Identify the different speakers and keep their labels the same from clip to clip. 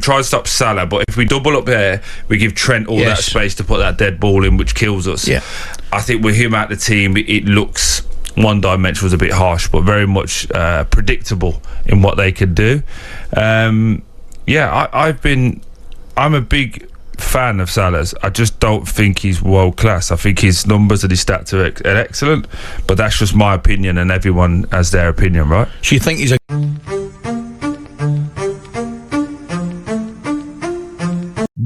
Speaker 1: try to stop Salah, but if we double up there, we give Trent all that space to put that dead ball in, which kills us. Yeah. I think with him out the team, it looks one-dimensional, was a bit harsh, but very much predictable in what they could do. I'm a big fan of Salah's. I just don't think he's world class. I think his numbers and his stats are excellent, but that's just my opinion, and everyone has their opinion, right?
Speaker 2: So you think he's a...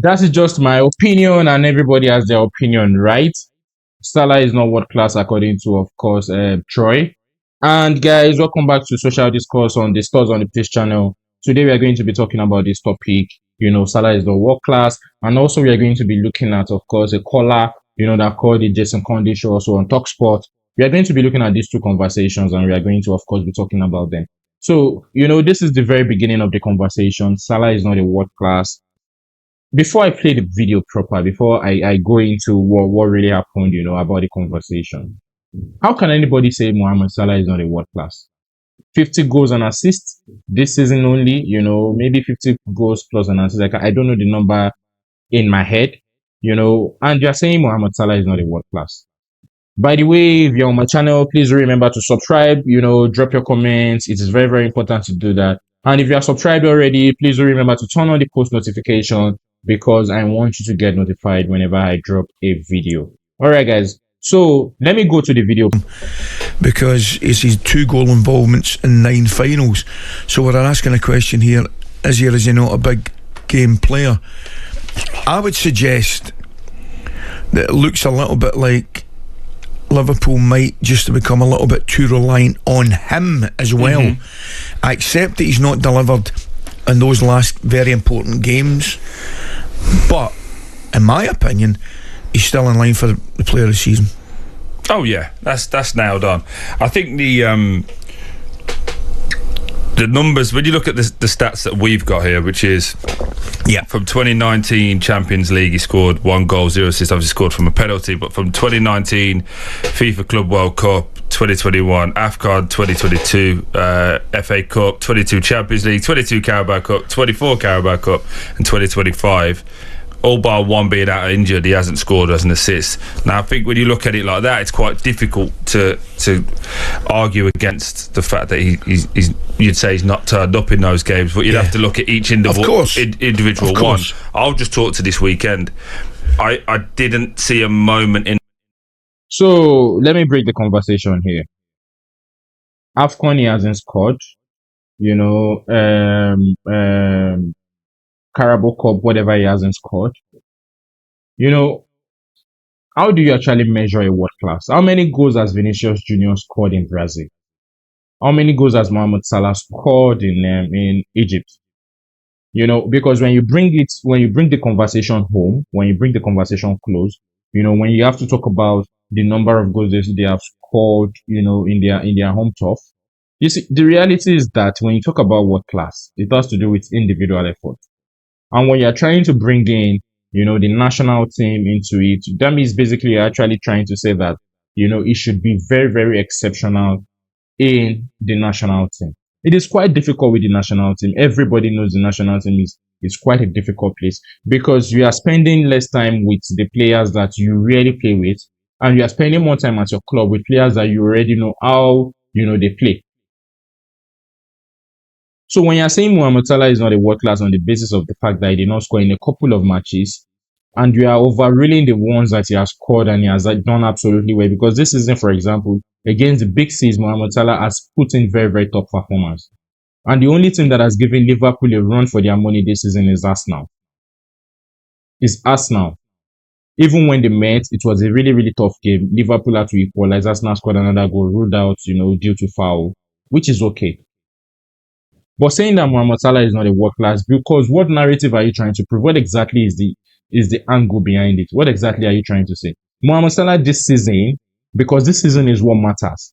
Speaker 3: That is just my opinion, and everybody has their opinion, right? Salah is not world class according to, of course, Troy. And guys, welcome back to Social Discourse on the Stars on the Pitch channel. Today we are going to be talking about this topic. Salah is the world class, and also we are going to be looking at, of course, a caller, that called the Jason Conde show also on TalkSport. We are going to be looking at these two conversations, and we are going to, of course, be talking about them. So, this is the very beginning of the conversation. Salah is not a world class. Before I play the video proper, before I go into what really happened, about the conversation, how can anybody say Mohamed Salah is not a world class? 50 goals and assists this season only, maybe 50 goals plus an assist. I don't know the number in my head, and you're saying Mohamed Salah is not a world class. By the way, if you're on my channel, please remember to subscribe, drop your comments. It is very, very important to do that. And if you are subscribed already, please remember to turn on the post notification, because I want you to get notified whenever I drop a video. All right, guys. So let me go to the video.
Speaker 2: Because it's his 2 goal involvements in 9 finals. So we're asking a question here: is he not a big game player? I would suggest that it looks a little bit like Liverpool might just become a little bit too reliant on him as well. I accept that he's not delivered in those last very important games, but in my opinion, he's still in line for the player of the season.
Speaker 1: Oh yeah, that's nailed on. I think the numbers, when you look at the stats that we've got here, which is from 2019 Champions League, he scored 1 goal, 0 assists. Obviously scored from a penalty, but from 2019 FIFA Club World Cup, 2021 AFCON, 2022 FA Cup, 22 Champions League, 22 Carabao Cup, 24 Carabao Cup, and 2025. All bar one being out injured, he hasn't scored as an assist. Now, I think when you look at it like that, it's quite difficult to argue against the fact that you'd say he's not turned up in those games, but you'd have to look at each individual one. I'll just talk to this weekend. I didn't see a moment in.
Speaker 3: So let me break the conversation here. AFCON, he hasn't scored. Carabao Cup, whatever, he hasn't scored. How do you actually measure a world class? How many goals has Vinicius Junior scored in Brazil? How many goals has Mohamed Salah scored in Egypt? Because when you bring the conversation home, when you bring the conversation close, when you have to talk about the number of goals they have scored, in their home turf, you see, the reality is that when you talk about world class, it has to do with individual effort. And when you're trying to bring in, the national team into it, that means basically you're actually trying to say that, it should be very, very exceptional in the national team. It is quite difficult with the national team. Everybody knows the national team is quite a difficult place, because you are spending less time with the players that you really play with, and you are spending more time at your club with players that you already know how, they play. So when you're saying Mohamed Salah is not a world class on the basis of the fact that he did not score in a couple of matches, and you are overruling the ones that he has scored and he has done absolutely well, because this season, for example, against the big C's, Mohamed Salah has put in very, very top performance. And the only team that has given Liverpool a run for their money this season is Arsenal. Even when they met, it was a really, really tough game. Liverpool had to equalize. Arsenal scored another goal, ruled out, due to foul, which is okay. But saying that Mohamed Salah is not a world class, because what narrative are you trying to prove? What exactly is the angle behind it? What exactly are you trying to say? Mohamed Salah this season, because this season is what matters,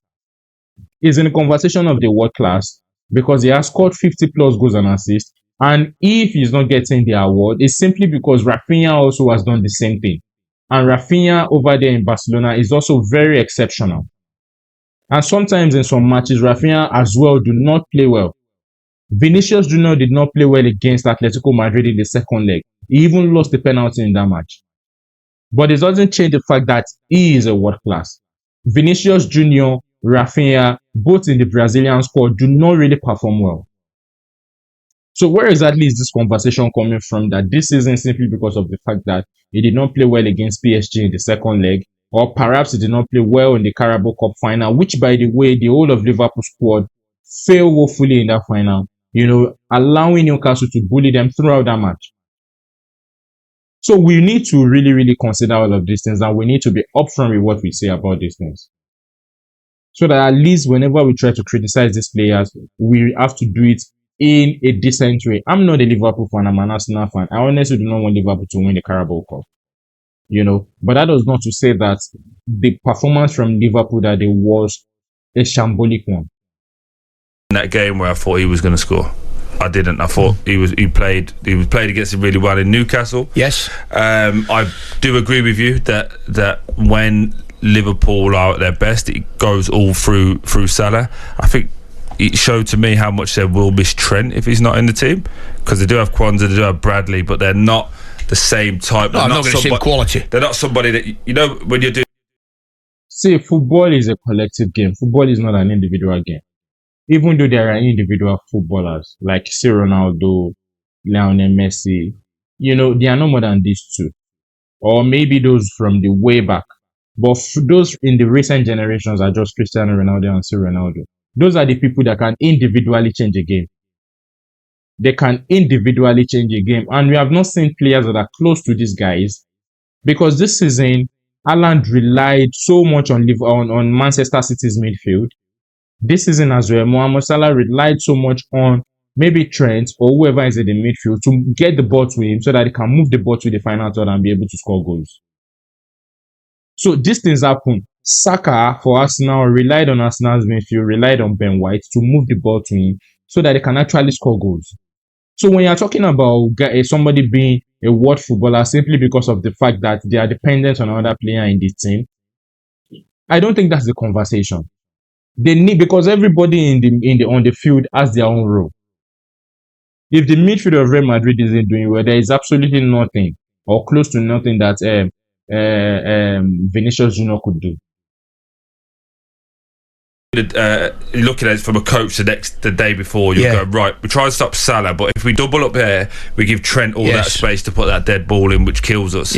Speaker 3: is in the conversation of the world class because he has scored 50 plus goals and assists. And if he's not getting the award, it's simply because Rafinha also has done the same thing. And Rafinha over there in Barcelona is also very exceptional. And sometimes in some matches, Rafinha as well do not play well. Vinicius Junior did not play well against Atletico Madrid in the second leg. He even lost the penalty in that match. But it doesn't change the fact that he is a world class. Vinicius Junior, Rafinha, both in the Brazilian squad, do not really perform well. So where exactly is this conversation coming from that this isn't simply because of the fact that he did not play well against PSG in the second leg, or perhaps he did not play well in the Carabao Cup final, which, by the way, the whole of Liverpool squad failed woefully in that final, allowing Newcastle to bully them throughout that match. So we need to really, really consider all of these things, and we need to be upfront with what we say about these things. So that at least whenever we try to criticize these players, we have to do it in a decent way. I'm not a Liverpool fan, I'm an Arsenal fan. I honestly do not want Liverpool to win the Carabao Cup. But that does not to say that the performance from Liverpool that day was a shambolic one.
Speaker 1: In that game where I thought he was going to score, I didn't. I thought he played against him really well in Newcastle.
Speaker 2: Yes.
Speaker 1: I do agree with you that when Liverpool are at their best, it goes all through Salah. I think it showed to me how much they will miss Trent if he's not in the team, because they do have Kwanzaa, they do have Bradley, but they're not the same type.
Speaker 2: No, I'm not going to say quality.
Speaker 1: They're not somebody that when you're doing.
Speaker 3: See, football is a collective game. Football is not an individual game. Even though there are individual footballers like C. Ronaldo, Lionel Messi, they are no more than these two. Or maybe those from the way back. But those in the recent generations are just Cristiano Ronaldo and C. Ronaldo. Those are the people that can individually change a game. They can individually change a game. And we have not seen players that are close to these guys, because this season, Haaland relied so much on Manchester City's midfield. This season as well, Mohamed Salah relied so much on maybe Trent or whoever is in the midfield to get the ball to him so that he can move the ball to the final third and be able to score goals. So these things happen. Saka for Arsenal relied on Arsenal's midfield, relied on Ben White to move the ball to him so that he can actually score goals. So when you're talking about somebody being a world footballer simply because of the fact that they are dependent on another player in the team, I don't think that's the conversation. They need, because everybody on the field has their own role. If the midfield of Real Madrid isn't doing well, there is absolutely nothing or close to nothing that Vinicius Junior could do.
Speaker 1: Looking at it from a coach the day before, you go, right, we try to stop Salah, but if we double up here, we give Trent all that space to put that dead ball in, which kills us.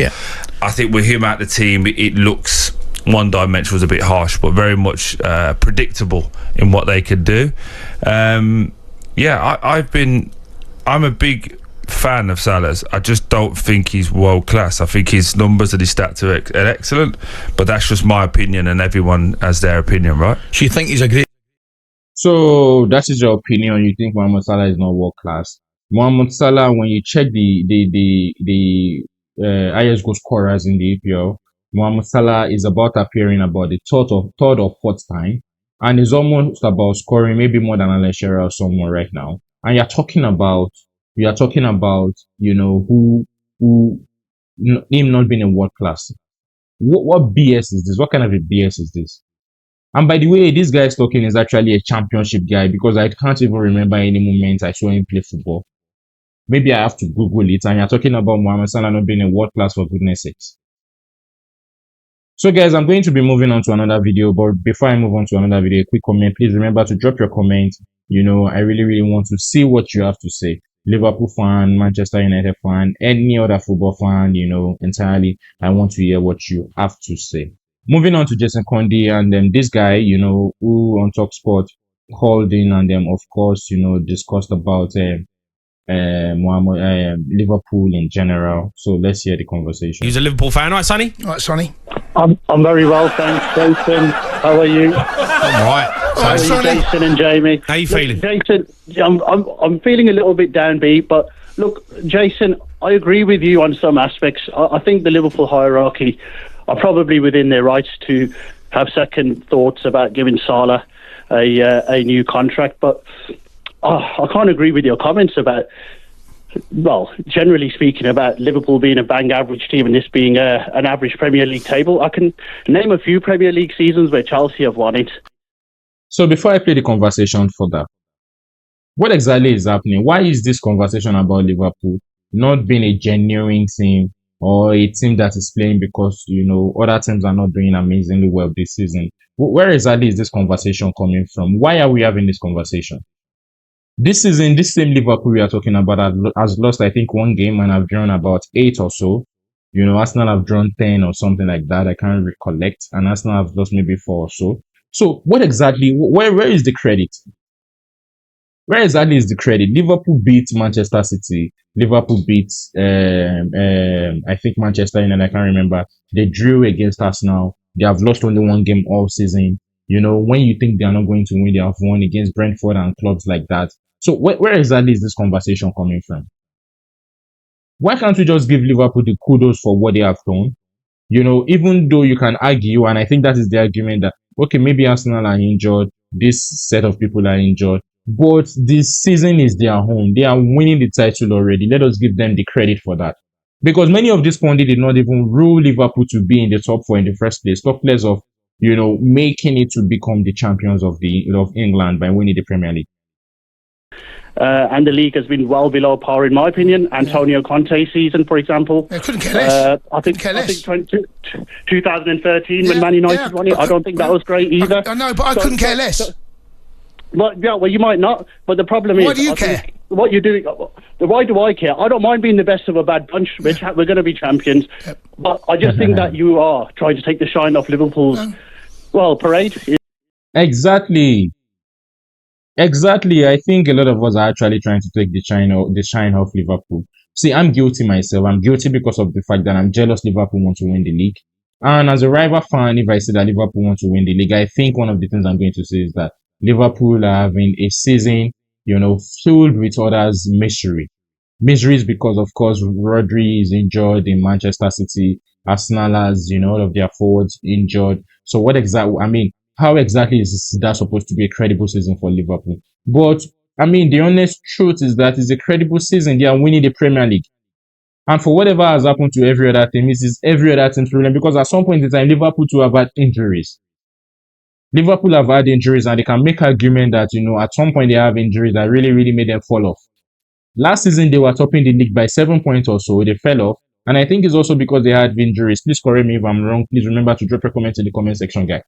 Speaker 1: I think with him out the team, it looks one dimension was a bit harsh, but very much predictable in what they could do. I'm a big fan of Salah's. I just don't think he's world class. I think his numbers and his stats are excellent, but that's just my opinion, and everyone has their opinion, right?
Speaker 2: So you think he's a great?
Speaker 3: So that is your opinion. You think Mohamed Salah is not world class? Mohamed Salah, when you check the highest goal scorers in the EPL, Mohamed Salah is about appearing about the third or fourth time, and is almost about scoring maybe more than Alan Shearer or someone right now. And you're talking about him not being a world class. What BS is this? What kind of a BS is this? And by the way, this guy is talking is actually a championship guy, because I can't even remember any moment I saw him play football. Maybe I have to Google it. And you're talking about Mohamed Salah not being a world class, for goodness sakes. So guys, I'm going to be moving on to another video, but before I move on to another video, a quick comment. Please remember to drop your comment. I really, really want to see what you have to say. Liverpool fan, Manchester United fan, any other football fan, entirely. I want to hear what you have to say. Moving on to Jason Conde, and this guy, who on TalkSport called in and of course, discussed about Liverpool in general. So let's hear the conversation.
Speaker 4: He's a Liverpool fan, right, Sonny?
Speaker 2: Right, Sonny.
Speaker 5: I'm very well, thanks, Jason. How are you?
Speaker 4: I'm right.
Speaker 5: How are you, Jason and Jamie?
Speaker 4: How you feeling?
Speaker 5: Jason, I'm feeling a little bit downbeat, but look, Jason, I agree with you on some aspects. I think the Liverpool hierarchy are probably within their rights to have second thoughts about giving Salah a new contract, but I can't agree with your comments about, well, generally speaking, about Liverpool being a bang average team and this being an average Premier League table. I can name a few Premier League seasons where Chelsea have won it.
Speaker 3: So before I play the conversation further, What exactly is happening? Why is this conversation about Liverpool not being a genuine team or a team that is playing because, other teams are not doing amazingly well this season? Where exactly is this conversation coming from? Why are we having this conversation? This season, this same Liverpool we are talking about has lost, I think, one game and have drawn about 8 or so. Arsenal have drawn 10 or something like that. I can't recollect. And Arsenal have lost maybe 4 or so. So what exactly, where is the credit? Where exactly is the credit? Liverpool beat Manchester City. Liverpool beat, I think Manchester United. I can't remember. They drew against Arsenal. They have lost only one game all season. When you think they are not going to win, they have won against Brentford and clubs like that. So where exactly is this conversation coming from? Why can't we just give Liverpool the kudos for what they have done? Even though you can argue, and I think that is the argument that, okay, maybe Arsenal are injured, this set of people are injured, but this season is their home. They are winning the title already. Let us give them the credit for that. Because many of these pundits did not even rule Liverpool to be in the top 4 in the first place. Top players of, making it to become the champions of England by winning the Premier League.
Speaker 5: And the league has been well below par, in my opinion. Antonio Conte's season, for example.
Speaker 6: I couldn't care less.
Speaker 5: I think 2013 when Man United won it, I don't think that was great either.
Speaker 6: I know, but I couldn't care less.
Speaker 5: Well, you might not, but the problem is...
Speaker 6: Why do you care?
Speaker 5: What you're doing... Why do I care? I don't mind being the best of a bad bunch. We're going to be champions. But I just think that you are trying to take the shine off Liverpool's, parade.
Speaker 3: Exactly. I think a lot of us are actually trying to take the shine off Liverpool. See, I'm guilty myself. I'm guilty because of the fact that I'm jealous Liverpool want to win the league. And as a rival fan, if I say that Liverpool want to win the league, I think one of the things I'm going to say is that Liverpool are having a season, filled with others' misery. Misery is because, of course, Rodri is injured in Manchester City. Arsenal has, all of their forwards injured. So how exactly is that supposed to be a credible season for Liverpool? But, the honest truth is that it's a credible season. They are winning the Premier League. And for whatever has happened to every other team, this is every other team's problem, because at some point in time, Liverpool too have had injuries. Liverpool have had injuries, and they can make argument that, at some point they have injuries that really, really made them fall off. Last season, they were topping the league by 7 points or so. They fell off. And I think it's also because they had injuries. Please correct me if I'm wrong. Please remember to drop a comment in the comment section, guy.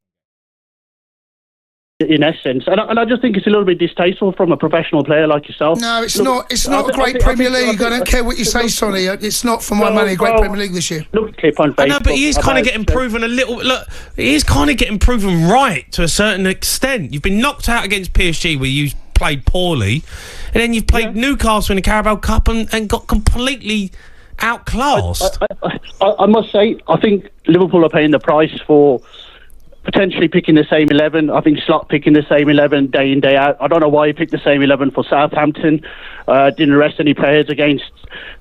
Speaker 5: In essence, and I just think it's a little bit distasteful from a professional player like yourself.
Speaker 6: No, it's not. It's not a great Premier League. I don't care what you say, Sonny. It's not, for my money, a great Premier League this year.
Speaker 5: Look, clip on Facebook.
Speaker 4: I know, but he is kind of getting proven a little. Look, he is kind of getting proven right to a certain extent. You've been knocked out against PSG, where you played poorly, and then you've played Newcastle in the Carabao Cup and got completely outclassed.
Speaker 5: I must say, I think Liverpool are paying the price for potentially picking the same 11. I think Slot picking the same 11 day in, day out. I don't know why he picked the same 11 for Southampton. Didn't rest any players against,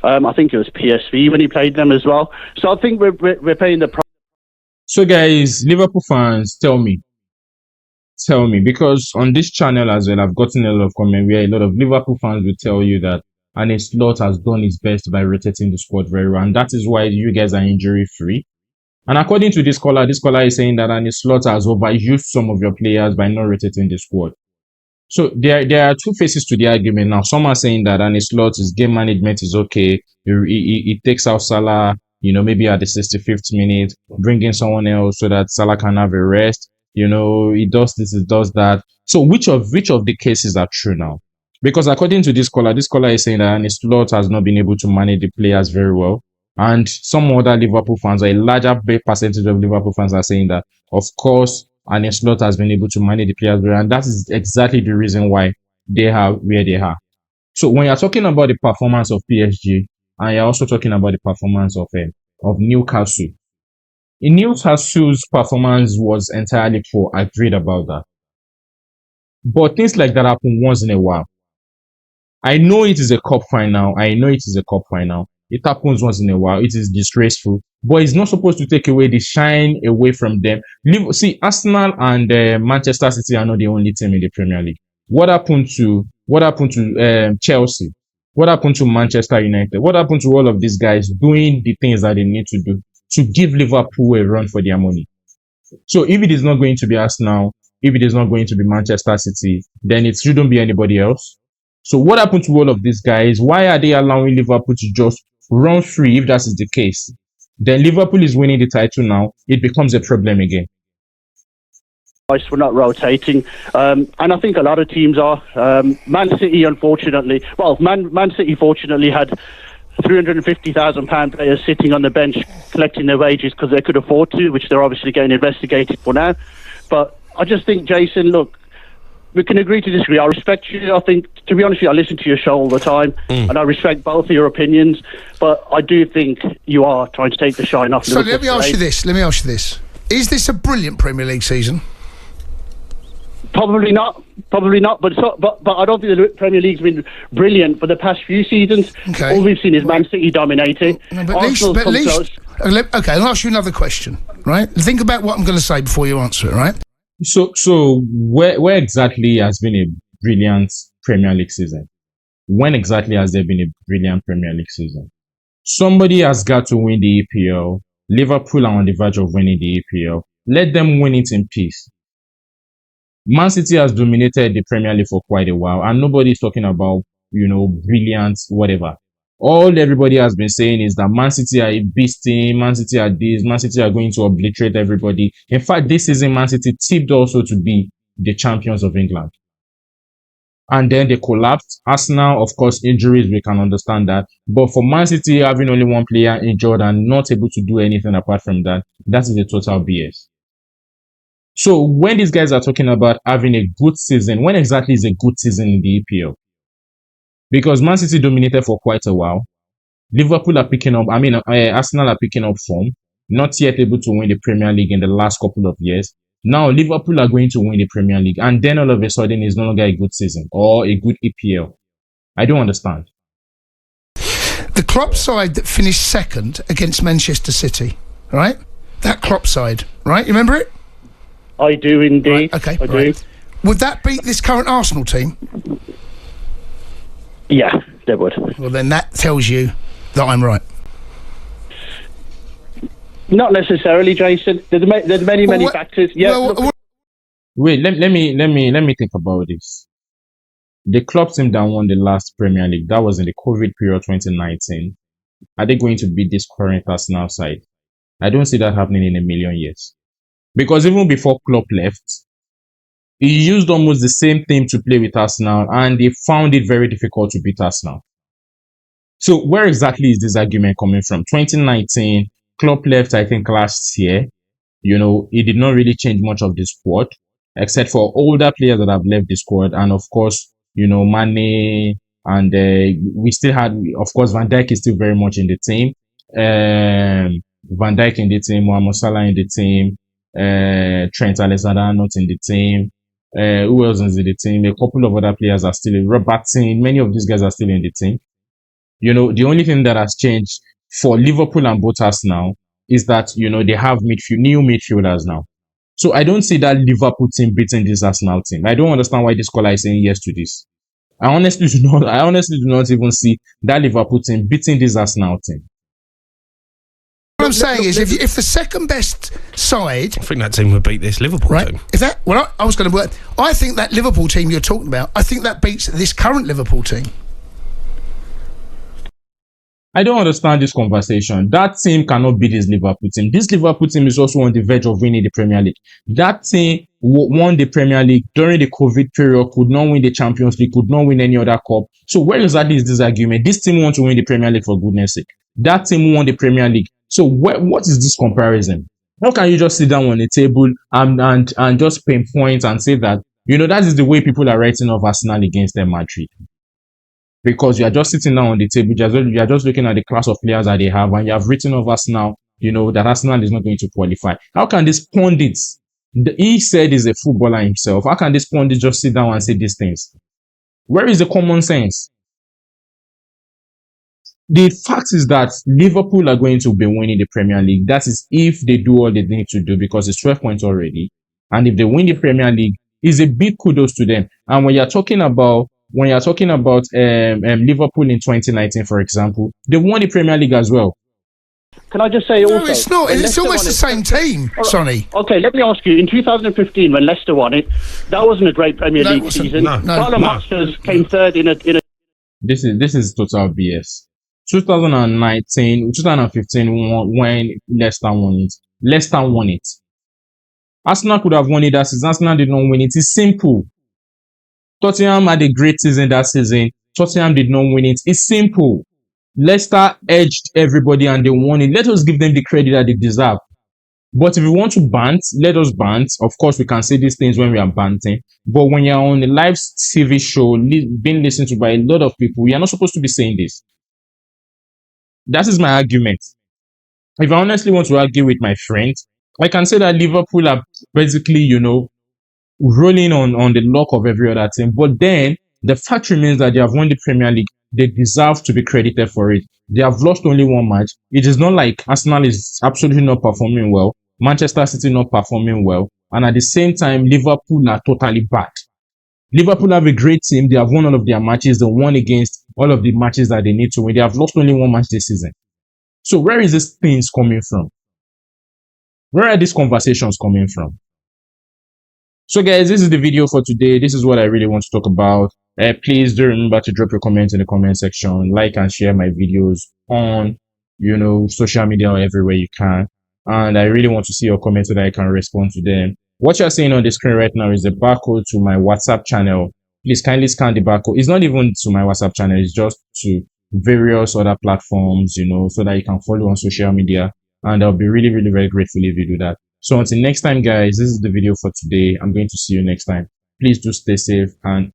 Speaker 5: I think it was PSV when he played them as well. So I think we're paying the price.
Speaker 3: So guys, Liverpool fans, tell me, because on this channel as well, I've gotten a lot of comments where a lot of Liverpool fans will tell you that Arne Slot has done his best by rotating the squad very well, and that is why you guys are injury free. And according to this caller is saying that Arne Slot has overused some of your players by not rotating the squad. So there are two faces to the argument now. Some are saying that Arne Slot's game management is okay. He takes out Salah, maybe at the 65th minute, bring in someone else so that Salah can have a rest. He does this, he does that. So which of the cases are true now? Because according to this caller is saying that Arne Slot has not been able to manage the players very well. And some other Liverpool fans, or a larger percentage of Liverpool fans, are saying that, of course, Arne Slot has been able to manage the players well, and that is exactly the reason why they are where they are. So when you're talking about the performance of PSG, and you're also talking about the performance of Newcastle, in Newcastle's performance was entirely poor. I agreed about that. But things like that happen once in a while. I know it is a cup final. It happens once in a while. It is disgraceful, but it's not supposed to take away the shine away from them. See, Arsenal and Manchester City are not the only team in the Premier League. What happened to Chelsea? What happened to Manchester United? What happened to all of these guys doing the things that they need to do to give Liverpool a run for their money? So if it is not going to be Arsenal, if it is not going to be Manchester City, then it shouldn't be anybody else. So what happened to all of these guys? Why are they allowing Liverpool to just run free if that is the case? Then Liverpool is winning the title now. It becomes a problem again.
Speaker 5: We're not rotating, and I think a lot of teams are. Man City, unfortunately, Man City fortunately had £350,000 players sitting on the bench collecting their wages because they could afford to, which they're obviously getting investigated for now. But I just think, Jason, look, we can agree to disagree. I respect you. I think, to be honest with you, I listen to your show all the time, and I respect both of your opinions. But I do think you are trying to take the shine off.
Speaker 6: So let me ask you this. Is this a brilliant Premier League season?
Speaker 5: Probably not. But I don't think the Premier League's been brilliant for the past few seasons. Okay. All we've seen is Man City dominating.
Speaker 6: No, but at least, okay, I'll ask you another question. Right? Think about what I'm going to say before you answer it. Right?
Speaker 3: So where exactly has been a brilliant Premier League season? When exactly has there been a brilliant Premier League season? Somebody has got to win the EPL. Liverpool are on the verge of winning the EPL. Let them win it in peace. Man City has dominated the Premier League for quite a while, and nobody is talking about, brilliant, whatever. All everybody has been saying is that Man City are a beast team, Man City are this, Man City are going to obliterate everybody. In fact, this season, Man City tipped also to be the champions of England. And then they collapsed. Arsenal, of course, injuries, we can understand that. But for Man City, having only one player injured and not able to do anything apart from that, that is a total BS. So when these guys are talking about having a good season, when exactly is a good season in the EPL? Because Man City dominated for quite a while. Liverpool are picking up, Arsenal are picking up form, not yet able to win the Premier League in the last couple of years. Now Liverpool are going to win the Premier League, and then all of a sudden it's no longer a good season or a good EPL. I don't understand.
Speaker 6: The Klopp side that finished second against Manchester City, right? That Klopp side, right? You remember it?
Speaker 5: I do indeed.
Speaker 6: Right, okay,
Speaker 5: I do.
Speaker 6: Would that beat this current Arsenal team?
Speaker 5: Yeah, they would.
Speaker 6: Well, then that tells you that I'm right.
Speaker 5: Not necessarily, Jason. There's many factors. Yeah.
Speaker 3: Wait, let me think about this. The club team that won the last Premier League, that was in the COVID period 2019. Are they going to beat this current Arsenal side? I don't see that happening in a million years. Because even before Klopp left, he used almost the same team to play with Arsenal, and they found it very difficult to beat Arsenal. So where exactly is this argument coming from? 2019, Klopp left, I think, last year. He did not really change much of the squad, except for older players that have left the squad. And of course, Mane, and we still had, of course, Van Dijk is still very much in the team. Van Dijk in the team, Mohamed Salah in the team, Trent Alexander-Arnold in the team. Who else is in the team? A couple of other players are still in. Robertson, many of these guys are still in the team. The only thing that has changed for Liverpool and both Arsenal is that, they have new midfielders now. So I don't see that Liverpool team beating this Arsenal team. I don't understand why this caller is saying yes to this. I honestly do not even see that Liverpool team beating this Arsenal team.
Speaker 6: What I'm saying is, if the second best side,
Speaker 4: I think that team would beat this Liverpool team.
Speaker 6: I was going to work. I think that Liverpool team you're talking about, I think that beats this current Liverpool team.
Speaker 3: I don't understand this conversation. That team cannot beat this Liverpool team. This Liverpool team is also on the verge of winning the Premier League. That team won the Premier League during the COVID period, could not win the Champions League, could not win any other cup. So where exactly is this argument? This team wants to win the Premier League, for goodness sake. That team won the Premier League. So what is this comparison? How can you just sit down on the table and just pinpoint and say that, that is the way people are writing off Arsenal against them Madrid? Because you are just sitting down on the table, you are just looking at the class of players that they have, and you have written off Arsenal, that Arsenal is not going to qualify. How can this pundit, he said he's a footballer himself, how can this pundit just sit down and say these things? Where is the common sense? The fact is that Liverpool are going to be winning the Premier League. That is if they do all they need to do, because it's 12 points already. And if they win the Premier League, it's a big kudos to them. And when you're talking about Liverpool in 2019, for example, they won the Premier League as well.
Speaker 5: Can I just say
Speaker 6: No,
Speaker 5: also?
Speaker 6: it's not.
Speaker 5: when
Speaker 6: It's
Speaker 5: Leicester
Speaker 6: almost
Speaker 5: won
Speaker 6: the
Speaker 5: it-
Speaker 6: same team, Sonny.
Speaker 5: Okay, let me ask you. In 2015, when Leicester won it, that wasn't a great Premier
Speaker 6: No, it
Speaker 5: League
Speaker 6: wasn't.
Speaker 5: season.
Speaker 4: No.
Speaker 5: Tottenham
Speaker 4: No.
Speaker 5: Hotspurs came third in a.
Speaker 3: This is total BS. 2015 when Leicester won it. Leicester won it. Arsenal could have won it that season. Arsenal did not win it. It's simple. Tottenham had a great season that season. Tottenham did not win it. It's simple. Leicester edged everybody and they won it. Let us give them the credit that they deserve. But if we want to bant, let us bant. Of course, we can say these things when we are banting. But when you're on a live TV show, being listened to by a lot of people, you're not supposed to be saying this. That is my argument. If I honestly want to argue with my friend, I can say that Liverpool are basically, rolling on the luck of every other team. But then the fact remains that they have won the Premier League. They deserve to be credited for it. They have lost only one match. It is not like Arsenal is absolutely not performing well. Manchester City not performing well. And at the same time, Liverpool are totally bad. Liverpool have a great team. They have won all of their matches. They won against all of the matches that they need to win. They have lost only one match this season. So where is this things coming from? Where are these conversations coming from? So guys, this is the video for today. This is what I really want to talk about. Please do remember to drop your comments in the comment section. Like and share my videos on, social media or everywhere you can. And I really want to see your comments so that I can respond to them. What you're seeing on the screen right now is the barcode to my WhatsApp channel. Please kindly scan the barcode. It's not even to my WhatsApp channel. It's just to various other platforms, so that you can follow on social media. And I'll be really, really, very grateful if you do that. So until next time, guys, this is the video for today. I'm going to see you next time. Please do stay safe and